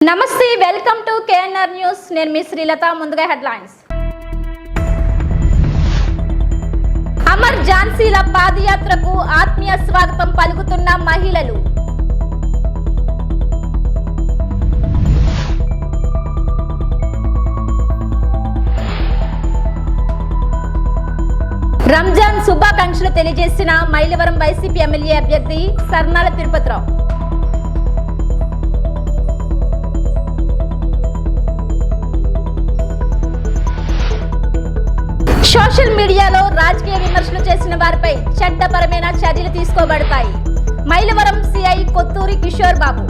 నమస్తే welcome to KNR news నేను మీ శ్రీలత ముందుగా హెడ్లైన్స్ అమర్ ఝాన్సీల పాదయాత్రకు ఆత్మీయ స్వాగతం పలుకుతున్న మహిళలు రంజాన్ శుభాకాంక్షలు తెలియజేసిన మైలవరం వైసీపీ ఎమ్మెల్యే అభ్యర్థి సర్నాల తిరుపతిరావు సోషల్ మీడియాలో రాజకీయ విమర్శలు చేసిన వారిపై చట్టపరమైన చర్యలు తీసుకోబడతాయి. మైలవరం సిఐ కొత్తూరి కిషోర్ బాబు.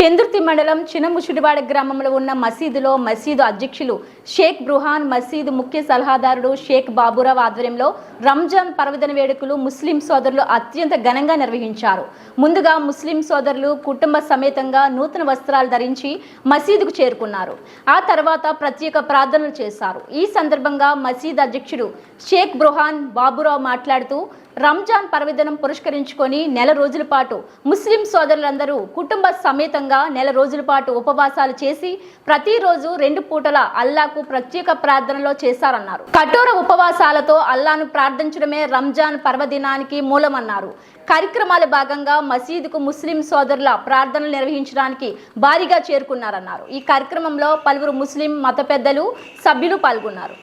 పెందుర్తి మండలం చినముషుడివాడ గ్రామంలో ఉన్న మసీదులో మసీదు అధ్యక్షులు షేక్ బృహాన్, మసీదు ముఖ్య సలహాదారుడు షేక్ బాబురావు ఆధ్వర్యంలో రంజాన్ పర్వదిన వేడుకలు ముస్లిం సోదరులు అత్యంత ఘనంగా నిర్వహించారు. ముందుగా ముస్లిం సోదరులు కుటుంబ సమేతంగా నూతన వస్త్రాలు ధరించి మసీదుకు చేరుకున్నారు. ఆ తర్వాత ప్రత్యేక ప్రార్థనలు చేశారు. ఈ సందర్భంగా మసీద్ అధ్యక్షుడు షేక్ బృహాన్ బాబురావు మాట్లాడుతూ రంజాన్ పర్వదినం పురస్కరించుకొని నెల రోజుల పాటు ముస్లిం సోదరులందరూ కుటుంబ సమేతంగా నెల రోజుల పాటు ఉపవాసాలు చేసి ప్రతిరోజు 2 పూటల అల్లాకు ప్రత్యేక ప్రార్థనలో చేశారన్నారు. కఠోర ఉపవాసాలతో అల్లాను ప్రార్థించడమే రంజాన్ పర్వదినానికి మూలమన్నారు. కార్యక్రమాల భాగంగా మసీదుకు ముస్లిం సోదరుల ప్రార్థనలు నిర్వహించడానికి భారీగా చేరుకున్నారన్నారు. ఈ కార్యక్రమంలో పలువురు ముస్లిం మత పెద్దలు, సభ్యులు పాల్గొన్నారు.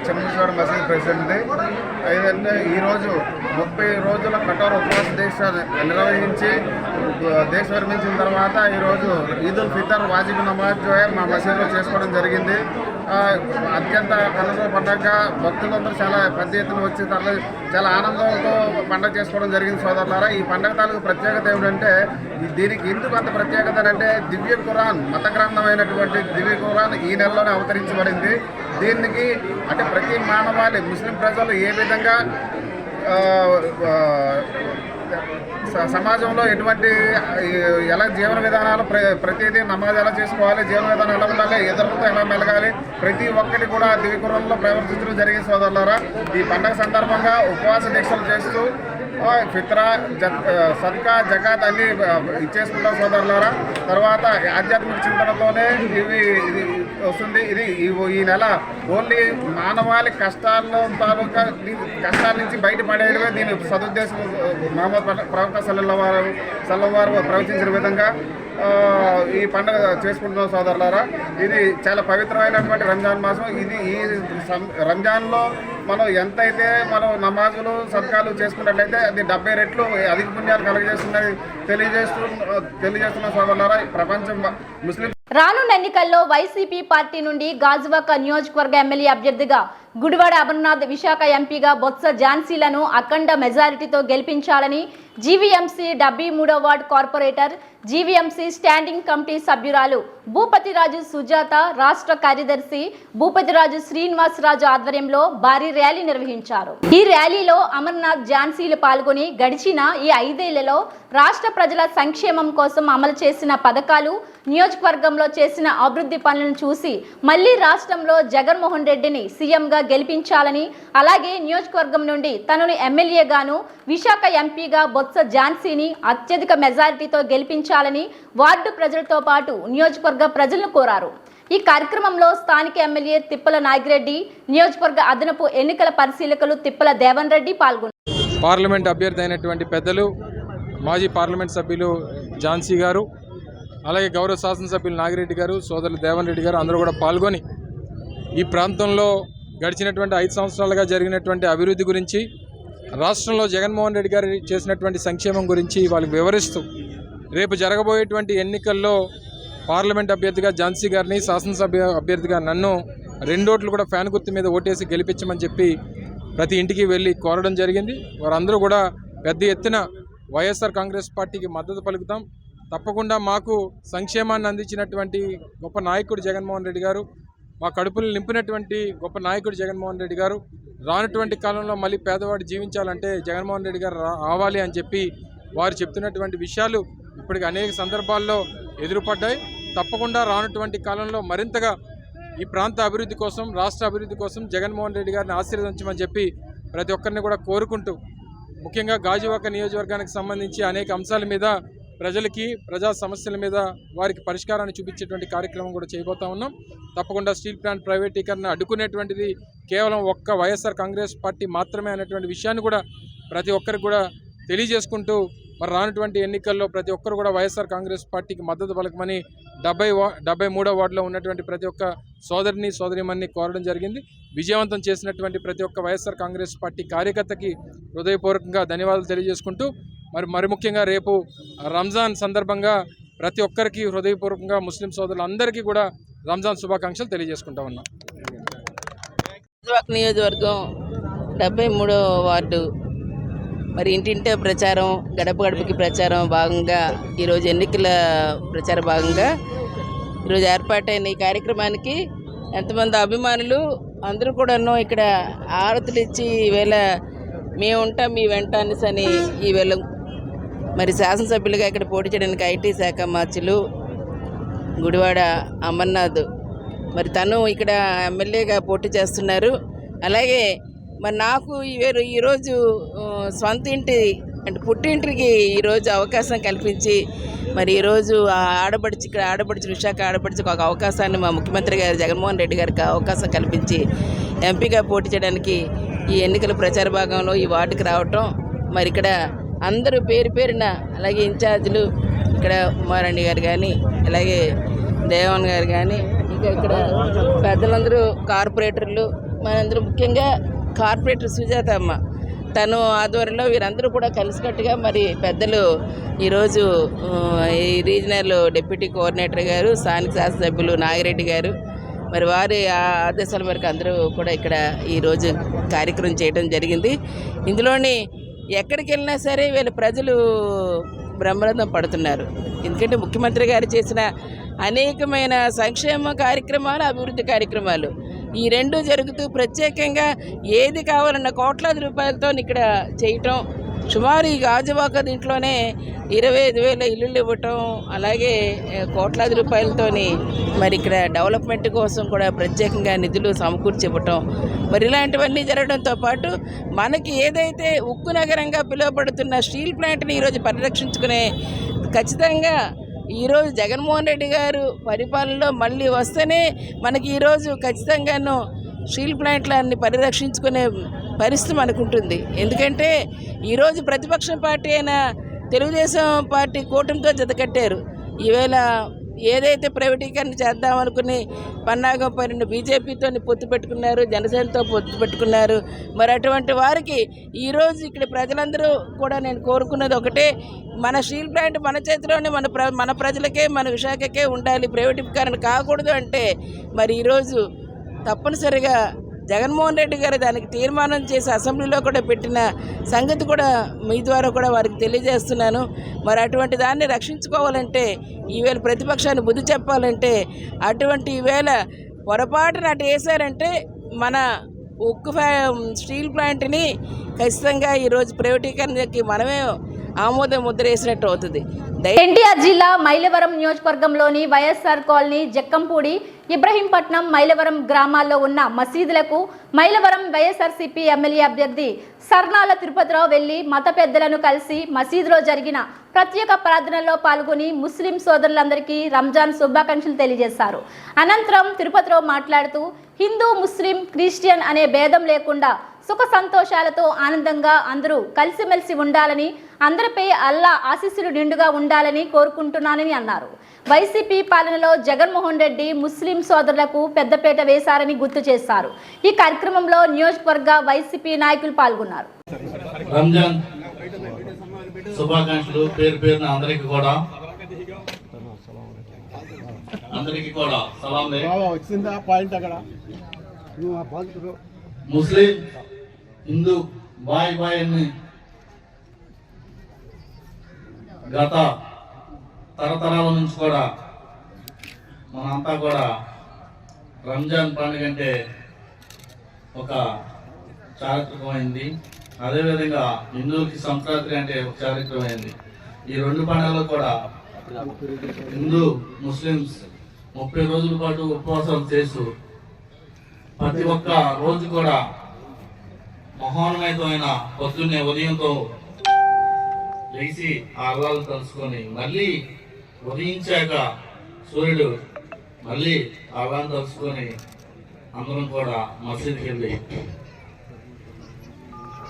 చినముషివాడ మసీద్ ప్రెసిడెంట్ ఏదంటే ఈరోజు 30 రోజుల కఠోర ఉపవాస దీక్ష నిర్వహించి దీక్ష విరమించిన తర్వాత ఈరోజు ఈదుల్ ఫితర్ వాజిబ్ నమాజ్ మా మసీదులో చేసుకోవడం జరిగింది. అత్యంత కలస పండగ భక్తులందరూ చాలా పెద్ద ఎత్తున వచ్చి చాలా ఆనందంతో పండుగ చేసుకోవడం జరిగింది. సోదరులారా, ఈ పండుగ తాలూకు ప్రత్యేకత ఏమిటంటే దీనికి ఎందుకు అంత ప్రత్యేకత అంటే దివ్య ఖురాన్, మత గ్రంథమైనటువంటి దివ్య ఖురాన్ ఈ నెలలోనే అవతరించబడింది. దీనికి అంటే ప్రతి మానవాళి ముస్లిం ప్రజలు ఏ విధంగా సమాజంలో ఎటువంటి ఎలా జీవన విధానాలు ప్రతిదీ నమాజ్ ఎలా చేసుకోవాలి, జీవన విధానం ఎలా ఉండాలి, ఇతరులతో ఎలా మెలగాలి, ప్రతి ఒక్కటి కూడా దివ్యకురంలో ప్రవర్తించడం జరిగింది. సోదరులారా, ఈ పండుగ సందర్భంగా ఉపవాస దీక్షలు చేస్తూ ఫిత్రా, సద్కా, జకాత్ అన్ని ఇచ్చేసుకుంటాం సోదరులారా. తర్వాత ఆధ్యాత్మిక చింతనతోనే ఇది వస్తుంది. ఈ నెల ఓన్లీ మానవాళి కష్టాల నుంచి బయటపడేయడమే దీని సదుద్దేశం. మహమ్మద్ ప్రవక్త సల్లల్లాహు ప్రవచించిన విధంగా ఈ పండుగ చేసుకుంటున్నాం సోదరులారా. ఇది చాలా పవిత్రమైనటువంటి రంజాన్ మాసం. ఈ రంజాన్లో మనం ఎంతైతే మనం నమాజులు సద్కాలు చేసుకున్నట్లయితే అది 70 రెట్లు అధిక పుణ్యాలు కలుగజేస్తుందని తెలియజేస్తున్న సోదరులారా. ప్రపంచం ముస్లిం రానున్న ఎన్నికల్లో వైసీపీ పార్టీ నుండి గాజువాక నియోజకవర్గ ఎమ్మెల్యే అభ్యర్థిగా గుడివాడ అమర్నాథ్, విశాఖ ఎంపీగా బొత్స ఝాన్సీలను అఖండ మెజారిటీతో గెలిపించాలని జీవీఎంసీ 73వ ward corporator, GVMC standing committee సభ్యురాలు భూపతిరాజు సుజాత, రాష్ట్ర కార్యదర్శి భూపతిరాజు శ్రీనివాసరాజు ఆధ్వర్యంలో భారీ ర్యాలీ నిర్వహించారు. ఈ ర్యాలీలో అమర్నాథ్, ఝాన్సీలు పాల్గొని గడిచిన ఈ 5 ఏళ్లలో రాష్ట్ర ప్రజల సంక్షేమం కోసం అమలు చేసిన పథకాలు, నియోజకవర్గంలో చేసిన అభివృద్ధి పనులను చూసి మళ్లీ రాష్ట్రంలో జగన్మోహన్ రెడ్డిని సీఎంగా గెలిపించాలని, అలాగే నియోజకవర్గం నుండి తనను ఎమ్మెల్యేగాను, విశాఖ ఎంపీగా బొత్స ఝాన్సీని అత్యధిక మెజారిటీతో గెలిపించాలని వార్డు ప్రజలతో పాటు నియోజకవర్గ ప్రజలను కోరారు. ఈ కార్యక్రమంలో స్థానిక ఎమ్మెల్యే తిప్పల నాగిరెడ్డి, నియోజకవర్గ అదనపు ఎన్నికల పరిశీలకులు తిప్పల దేవన్ రెడ్డి పాల్గొన్నారు. పార్లమెంట్ అభ్యర్థి అయినటువంటి పెద్దలు మాజీ పార్లమెంట్ సభ్యులు ఝాన్సీ గారు, అలాగే గౌరవ శాసనసభ్యులు నాగిరెడ్డి గారు, సోదరులు దేవన్ రెడ్డి గారు అందరూ కూడా పాల్గొని ఈ ప్రాంతంలో గడిచినటువంటి 5 సంవత్సరాలుగా జరిగినటువంటి అభివృద్ధి గురించి, రాష్ట్రంలో జగన్మోహన్ రెడ్డి గారు చేసినటువంటి సంక్షేమం గురించి వాళ్ళకి వివరిస్తూ రేపు జరగబోయేటువంటి ఎన్నికల్లో పార్లమెంట్ అభ్యర్థిగా ఝాన్సీ గారిని, శాసనసభ అభ్యర్థిగా నన్ను 2 ఓట్లు కూడా ఫ్యాన్ గుర్తు మీద ఓటేసి గెలిపించమని చెప్పి ప్రతి ఇంటికి వెళ్ళి కోరడం జరిగింది. వారందరూ కూడా పెద్ద ఎత్తున వైఎస్ఆర్ కాంగ్రెస్ పార్టీకి మద్దతు పలుకుతాం. తప్పకుండా మాకు సంక్షేమాన్ని అందించినటువంటి గొప్ప నాయకుడు జగన్మోహన్ రెడ్డి గారు, మా కడుపులు నింపినటువంటి గొప్ప నాయకుడు జగన్మోహన్ రెడ్డి గారు, రానటువంటి కాలంలో మళ్ళీ పేదవాడు జీవించాలంటే జగన్మోహన్ రెడ్డి గారు రావాలి అని చెప్పి వారు చెప్తున్నటువంటి విషయాలు ఇప్పటికి అనేక సందర్భాల్లో ఎదురుపడ్డాయి. తప్పకుండా రానటువంటి కాలంలో మరింతగా ఈ ప్రాంత అభివృద్ధి కోసం, రాష్ట్ర అభివృద్ధి కోసం జగన్మోహన్ రెడ్డి గారిని ఆశీర్వదించమని చెప్పి ప్రతి ఒక్కరిని కూడా కోరుకుంటూ ముఖ్యంగా గాజువాక నియోజకవర్గానికి సంబంధించి అనేక అంశాల మీద ప్రజలకి ప్రజా సమస్యల మీద వారికి పరిష్కారాన్ని చూపించేటువంటి కార్యక్రమం కూడా చేయబోతా ఉన్నాం. తప్పకుండా స్టీల్ ప్లాంట్ ప్రైవేటీకరణ అడ్డుకునేటువంటిది కేవలం ఒక్క వైఎస్ఆర్ కాంగ్రెస్ పార్టీ మాత్రమే అనేటువంటి విషయాన్ని కూడా ప్రతి ఒక్కరికి కూడా తెలియజేసుకుంటూ మరి రానటువంటి ఎన్నికల్లో ప్రతి ఒక్కరు కూడా వైఎస్ఆర్ కాంగ్రెస్ పార్టీకి మద్దతు పలకమని 73వ వార్డులో ఉన్నటువంటి ప్రతి ఒక్క సోదరిమణ్ణి కోరడం జరిగింది. విజయవంతం చేసినటువంటి ప్రతి ఒక్క వైఎస్ఆర్ కాంగ్రెస్ పార్టీ కార్యకర్తకి హృదయపూర్వకంగా ధన్యవాదాలు తెలియజేసుకుంటూ మరి ముఖ్యంగా రేపు రంజాన్ సందర్భంగా ప్రతి ఒక్కరికి హృదయపూర్వకంగా ముస్లిం సోదరులందరికీ కూడా రంజాన్ శుభాకాంక్షలు తెలియజేసుకుంటా ఉన్నాం. నియోజకవర్గం 73వ వార్డు మరి ఇంటింటే ప్రచారం, గడప గడపకి ప్రచారం భాగంగా ఈరోజు ఎన్నికల ప్రచార భాగంగా ఈరోజు ఏర్పాటైన ఈ కార్యక్రమానికి ఎంతమంది అభిమానులు అందరూ కూడాను ఇక్కడ ఆరతులు ఇచ్చి ఈవేళ మేము ఉంటాం మీ వెంట అని ఈవేళ మరి శాసనసభ్యులుగా ఇక్కడ పోటీ చేయడానికి ఐటీ శాఖ మార్చులు గుడివాడ అమర్నాథ్ మరి తను ఇక్కడ ఎమ్మెల్యేగా పోటీ చేస్తున్నారు. అలాగే మరి నాకు ఈరోజు సొంత ఇంటి అంటే పుట్టింటికి ఈరోజు అవకాశం కల్పించి మరి ఈరోజు ఆడపడిచి విశాఖ ఆడపడిచి ఒక అవకాశాన్ని మా ముఖ్యమంత్రి గారు జగన్మోహన్ రెడ్డి గారికి అవకాశం కల్పించి ఎంపీగా పోటీ చేయడానికి ఈ ఎన్నికల ప్రచార భాగంలో ఈ వార్డుకి రావటం మరి ఇక్కడ అందరూ పేరున అలాగే ఇన్ఛార్జీలు ఇక్కడ కుమారాణి గారు కానీ అలాగే దేవన్ గారు కానీ ఇంకా ఇక్కడ పెద్దలందరూ కార్పొరేటర్లు మనందరూ ముఖ్యంగా కార్పొరేటర్ సుజాత అమ్మ తను ఆధ్వర్యంలో వీరందరూ కూడా కలిసికట్టుగా మరి పెద్దలు ఈరోజు ఈ రీజనల్ డిప్యూటీ కోఆర్డినేటర్ గారు స్థానిక శాసనసభ్యులు నాగిరెడ్డి గారు మరి వారి ఆదేశాల మేరకు అందరూ కూడా ఇక్కడ ఈరోజు కార్యక్రమం చేయడం జరిగింది. ఇందులోని ఎక్కడికి వెళ్ళినా సరే వీళ్ళ ప్రజలు బ్రహ్మరథం పడుతున్నారు. ఎందుకంటే ముఖ్యమంత్రి గారు చేసిన అనేకమైన సంక్షేమ కార్యక్రమాలు, అభివృద్ధి కార్యక్రమాలు ఈ రెండు జరుగుతూ ప్రత్యేకంగా ఏది కావాలన్న కోట్లాది రూపాయలతో ఇక్కడ చేయటం, సుమారు ఈ గాజువాక దీంట్లోనే 25,000 ఇల్లులు ఇవ్వటం, అలాగే కోట్లాది రూపాయలతోని మరి ఇక్కడ డెవలప్మెంట్ కోసం కూడా ప్రత్యేకంగా నిధులు సమకూర్చి ఇవ్వటం, మరి ఇలాంటివన్నీ జరగడంతో పాటు మనకి ఏదైతే ఉక్కు నగరంగా పిలువబడుతున్న స్టీల్ ప్లాంట్ని ఈరోజు పరిరక్షించుకునే ఖచ్చితంగా ఈరోజు జగన్మోహన్ రెడ్డి గారు పరిపాలనలో మళ్ళీ వస్తేనే మనకి ఈరోజు ఖచ్చితంగాను స్టీల్ ప్లాంట్లన్నీ పరిరక్షించుకునే పరిస్థితి మనకు ఉంటుంది. ఎందుకంటే ఈరోజు ప్రతిపక్ష పార్టీ అయిన తెలుగుదేశం పార్టీ కూటమితో జతకట్టారు. ఈవేళ ఏదైతే ప్రైవేటీకరణ చేద్దామనుకుని పన్నాగం పడిన బీజేపీతో పొత్తు పెట్టుకున్నారు, జనసేనతో పొత్తు పెట్టుకున్నారు. మరి అటువంటి వారికి ఈరోజు ఇక్కడ ప్రజలందరూ కూడా నేను కోరుకున్నది ఒకటే, మన స్టీల్ ప్లాంట్ మన చేతిలోనే మన ప్రజలకే మన విశాఖకే ఉండాలి, ప్రైవేటీకరణ కాకూడదు అంటే మరి ఈరోజు తప్పనిసరిగా జగన్మోహన్ రెడ్డి గారు దానికి తీర్మానం చేసి అసెంబ్లీలో కూడా పెట్టిన సంగతి కూడా మీ ద్వారా కూడా వారికి తెలియజేస్తున్నాను. మరి అటువంటి దాన్ని రక్షించుకోవాలంటే ఈవేళ ప్రతిపక్షాన్ని బుద్ధి చెప్పాలంటే అటువంటి ఈవేళ పొరపాటున అటు వేశారంటే మన ఉక్కు స్టీల్ ప్లాంట్ని ఖచ్చితంగా ఈరోజు ప్రైవేటీకరణకి మనమే ఆమోద ముద్ర వేసినట్టు అవుతుంది. ఎన్టీఆర్ జిల్లా మైలవరం నియోజకవర్గంలోని వైఎస్ఆర్ కాలనీ, జక్కంపూడి, ఇబ్రహీంపట్నం, మైలవరం గ్రామాల్లో ఉన్న మసీదులకు మైలవరం వైఎస్ఆర్సీపీ ఎమ్మెల్యే అభ్యర్థి సర్నాల తిరుపతిరావు వెళ్లి మత పెద్దలను కలిసి మసీదులో జరిగిన ప్రత్యేక ప్రార్థనలో పాల్గొని ముస్లిం సోదరులందరికీ రంజాన్ శుభాకాంక్షలు తెలియజేశారు. అనంతరం తిరుపతిరావు మాట్లాడుతూ హిందూ, ముస్లిం, క్రిస్టియన్ అనే భేదం లేకుండా సుఖ సంతోషాలతో ఆనందంగా అందరూ కలిసిమెలిసి ఉండాలని, అందరిపై అల్లా ఆశీస్సులు నిండుగా ఉండాలని కోరుకుంటున్నానని అన్నారు. వైసీపీ పాలనలో జగన్మోహన్ రెడ్డి ముస్లిం సోదరులకు పెద్దపీట వేశారని గుర్తు చేశారు. ఈ కార్యక్రమంలో నియోజకవర్గ వైసీపీ నాయకులు పాల్గొన్నారు. రంజాన్ శుభాకాంక్షలు పేరున అందరికీ కూడా సలాంలే. ముస్లిం, హిందూ బాయ్ అని గత తరతరాల నుంచి కూడా మనంతా కూడా రంజాన్ పండుగ అంటే ఒక చారిత్రకమైంది. అదేవిధంగా హిందువులకి సంక్రాంతి అంటే ఒక చారిత్రమైంది. ఈ రెండు పండుగలు కూడా హిందూ, ముస్లిమ్స్ 30 రోజుల పాటు ఉపవాసాలు చేస్తూ ప్రతి ఒక్క రోజు కూడా మహోన్నతమైన పొద్దున్నే ఉదయంతో లేచి ఆ అల్లాలు తలుచుకొని మళ్ళీ ఉదయించాక సూర్యుడు మళ్ళీ ఆ అల్లాను తలుచుకొని అందరం కూడా మసీదుకి వెళ్ళి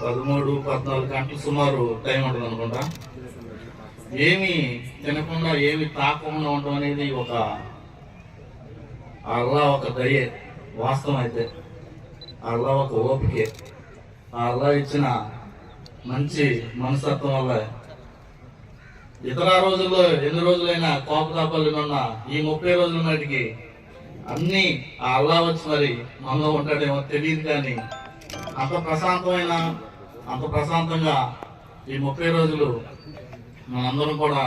13-14 గంటలు సుమారు టైం ఉంటుంది అనుకుంటా. ఏమి తినకుండా ఏమి తాకకుండా ఉండడం అనేది ఒక అల్లా ఒక దయే. వాస్తవం అయితే అల్లా ఒక ఓపికే. ఆ అల్లా ఇచ్చిన మంచి మనస్తత్వం వల్ల ఇతర రోజుల్లో ఎన్ని రోజులైనా కోపతాపాలు ఉన్నా ఈ 30 రోజుల నాటికి అన్నీ ఆ అల్లా వచ్చి మరి మనలో ఉంటాడేమో తెలియదు. కానీ అంత ప్రశాంతంగా ఈ 30 రోజులు మనందరం కూడా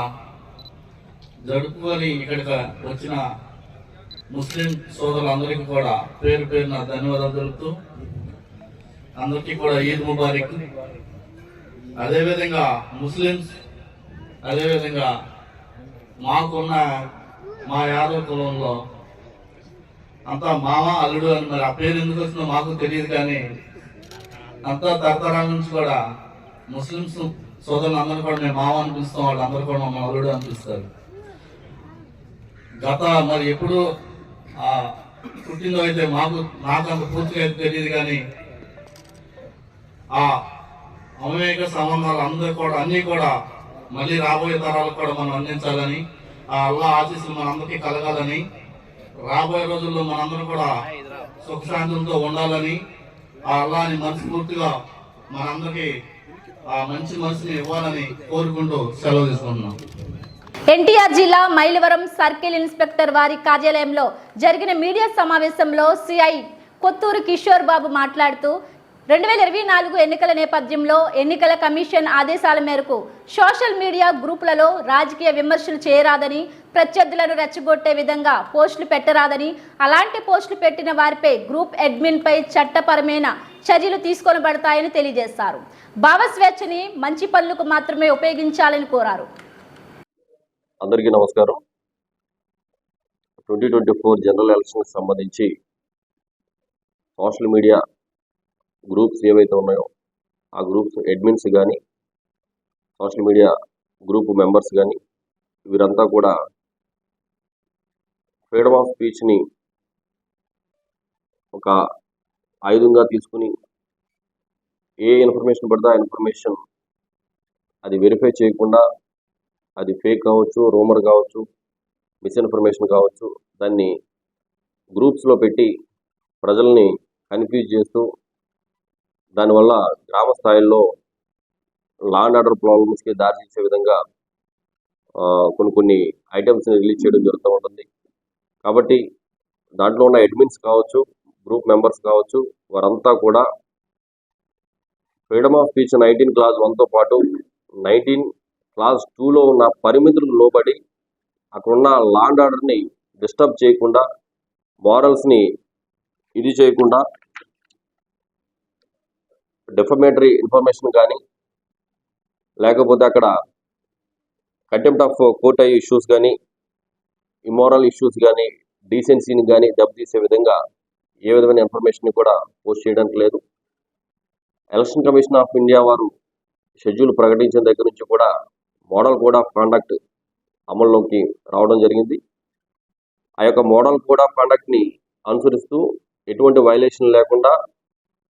జరుపుకొని ఇక్కడికి వచ్చిన ముస్లిం సోదరులందరికీ కూడా పేరు పేరున ధన్యవాదాలు తెలుపుతూ అందరికీ కూడా ఈద్ ముబారక్. అదేవిధంగా ముస్లిమ్స్, అదేవిధంగా మాకున్న మా యాదవ్ కులంలో అంతా మామ అల్లుడు అని, మరి ఆ పేరు ఎందుకు వచ్చిందో మాకు తెలియదు. కానీ అంతా తరతరాల నుంచి కూడా ముస్లిమ్స్ సోదరులు అందరూ కూడా మేము మామ అని పిలుస్తాం, వాళ్ళందరూ కూడా మమ్మల్ని అల్లుడు అని పిలుస్తారు. మరి ఎప్పుడు పుట్టిందో అయితే నాకు అంత పూర్తిగా అయితే తెలియదు. కానీ ఆ అమేక సంబంధాలు అన్నీ కూడా మళ్ళీ రాబోయే తరాలకు కూడా మనం అందించాలని, ఆ అల్లా ఆశీస్సులు మనందరికీ కలగాలని, రాబోయే రోజుల్లో మనందరం కూడా సుఖశాంతులతో ఉండాలని ఆ అల్లాని మనస్ఫూర్తిగా మనందరికీ ఆ మంచి మనసుని ఇవ్వాలని కోరుకుంటూ సెలవు తీసుకుంటున్నాం. ఎన్టీఆర్ జిల్లా మైలవరం సర్కిల్ ఇన్స్పెక్టర్ వారి కార్యాలయంలో జరిగిన మీడియా సమావేశంలో సిఐ కొత్తూరు కిషోర్ బాబు మాట్లాడుతూ 2024 ఎన్నికల నేపథ్యంలో ఎన్నికల కమిషన్ ఆదేశాల మేరకు సోషల్ మీడియా గ్రూపులలో రాజకీయ విమర్శలు చేయరాదని, ప్రత్యర్థులను రెచ్చగొట్టే విధంగా పోస్టులు పెట్టరాదని, అలాంటి పోస్టులు పెట్టిన వారిపై గ్రూప్ అడ్మిన్పై చట్టపరమైన చర్యలు తీసుకొనబడతాయని తెలియజేశారు. భావస్వేచ్ఛని మంచి పనులకు మాత్రమే ఉపయోగించాలని కోరారు. అందరికీ నమస్కారం. 2024 జనరల్ ఎలక్షన్కి సంబంధించి సోషల్ మీడియా గ్రూప్స్ ఏవైతే ఉన్నాయో ఆ గ్రూప్స్ అడ్మిన్స్ కానీ, సోషల్ మీడియా గ్రూప్ మెంబర్స్ కానీ, వీరంతా కూడా ఫ్రీడమ్ ఆఫ్ స్పీచ్ని ఒక ఆయుధంగా తీసుకుని ఏ ఇన్ఫర్మేషన్ పడితే ఆ ఇన్ఫర్మేషన్ అది వెరిఫై చేయకుండా, అది ఫేక్ కావచ్చు, రూమర్ కావచ్చు, మిస్ఇన్ఫర్మేషన్ కావచ్చు, దాన్ని గ్రూప్స్లో పెట్టి ప్రజల్ని కన్ఫ్యూజ్ చేస్తూ దానివల్ల గ్రామ స్థాయిలో లా అండ్ ఆర్డర్ ప్రాబ్లమ్స్కి దారితీసే విధంగా కొన్ని ఐటమ్స్ని రిలీజ్ చేయడం జరుగుతూ ఉంటుంది. కాబట్టి దాంట్లో ఉన్న అడ్మిన్స్ కావచ్చు, గ్రూప్ మెంబర్స్ కావచ్చు, వారంతా కూడా ఫ్రీడమ్ ఆఫ్ స్పీచ్ 19 క్లాస్ 1తో పాటు 19 క్లాస్ 2లో ఉన్న పరిమితులకు లోబడి అక్కడున్న లా అండ్ ఆర్డర్ని డిస్టర్బ్ చేయకుండా, మారల్స్ని ఇది చేయకుండా, డెఫమేటరీ ఇన్ఫర్మేషన్ కానీ, లేకపోతే అక్కడ కంటెంప్ట్ ఆఫ్ కోర్ట్ అయ్యే ఇష్యూస్ కానీ, ఇమ్మోరల్ ఇష్యూస్ కానీ, డీసెన్సీని కానీ దెబ్బతీసే విధంగా ఏ విధమైన ఇన్ఫర్మేషన్ కూడా పోస్ట్ చేయడానికి లేదు. ఎలక్షన్ కమిషన్ ఆఫ్ ఇండియా వారు షెడ్యూల్ ప్రకటించిన దగ్గర నుంచి కూడా మోడల్ కోడ్ ఆఫ్ కాండక్ట్ అమల్లోకి రావడం జరిగింది. ఆ యొక్క మోడల్ కోడ్ ఆఫ్ కాండక్ట్ని అనుసరిస్తూ ఎటువంటి వైలేషన్ లేకుండా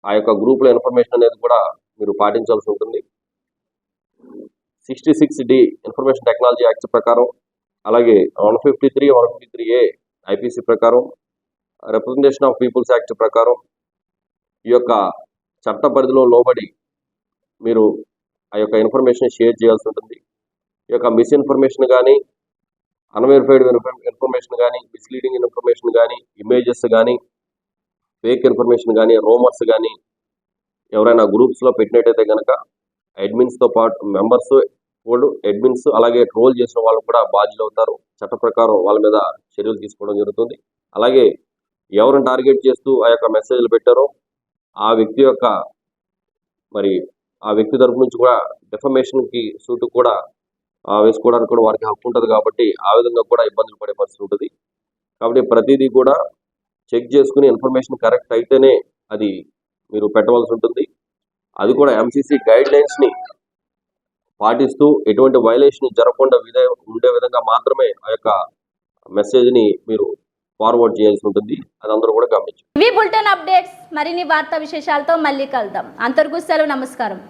ఆ యొక్క గ్రూప్లో ఇన్ఫర్మేషన్ అనేది కూడా మీరు పాటించాల్సి ఉంటుంది. 66D ఇన్ఫర్మేషన్ టెక్నాలజీ యాక్ట్ ప్రకారం, అలాగే 153, 153A IPC ప్రకారం, రిప్రజెంటేషన్ ఆఫ్ పీపుల్స్ యాక్ట్ ప్రకారం ఈ యొక్క చట్ట పరిధిలో లోబడి మీరు ఆ యొక్క ఇన్ఫర్మేషన్ షేర్ చేయాల్సి ఉంటుంది. ఈ యొక్క మిస్ఇన్ఫర్మేషన్ కానీ, అన్వెరిఫైడ్ ఇన్ఫర్మేషన్ కానీ, మిస్లీడింగ్ ఇన్ఫర్మేషన్ కానీ, ఇమేజెస్ కానీ, ఫేక్ ఇన్ఫర్మేషన్ కానీ, రూమర్స్ కానీ ఎవరైనా గ్రూప్స్లో పెట్టినట్టయితే కనుక అడ్మిన్స్తో పాటు మెంబర్స్ కూడా అడ్మిన్స్ అలాగే ట్రోల్ చేసిన వాళ్ళు కూడా బాధ్యులు అవుతారు. చట్ట ప్రకారం వాళ్ళ మీద చర్యలు తీసుకోవడం జరుగుతుంది. అలాగే ఎవరిని టార్గెట్ చేస్తూ ఆ యొక్క మెసేజ్లు పెట్టారో ఆ వ్యక్తి యొక్క ఆ వ్యక్తి తరపు నుంచి కూడా డెఫమేషన్కి సూట్ కూడా వేసుకోవడానికి కూడా వారికి హక్కు ఉంటుంది. కాబట్టి ఆ విధంగా కూడా ఇబ్బందులు పడే పరిస్థితి ఉంటుంది. కాబట్టి ప్రతిదీ కూడా చెక్ చేసుకుని ఇన్ఫర్మేషన్ కరెక్ట్ అయితేనే అది మీరు పెట్టవలసి ఉంటుంది. అది కూడా MCC గైడ్ లైన్స్ని పాటిస్తూ ఎటువంటి వైలేషన్ జరగకుండా ఉండే విధంగా మాత్రమే ఆ యొక్క మెసేజ్ని మీరు ఫార్వర్డ్ చేయాల్సి ఉంటుంది. అది అందరూ కూడా గమనించండి. ఇవి బులెటిన్ అప్డేట్స్. మరిన్ని వార్తా విశేషాలతో మళ్ళీ కలుద్దాం. అంతవరకు సెలవు. నమస్కారం.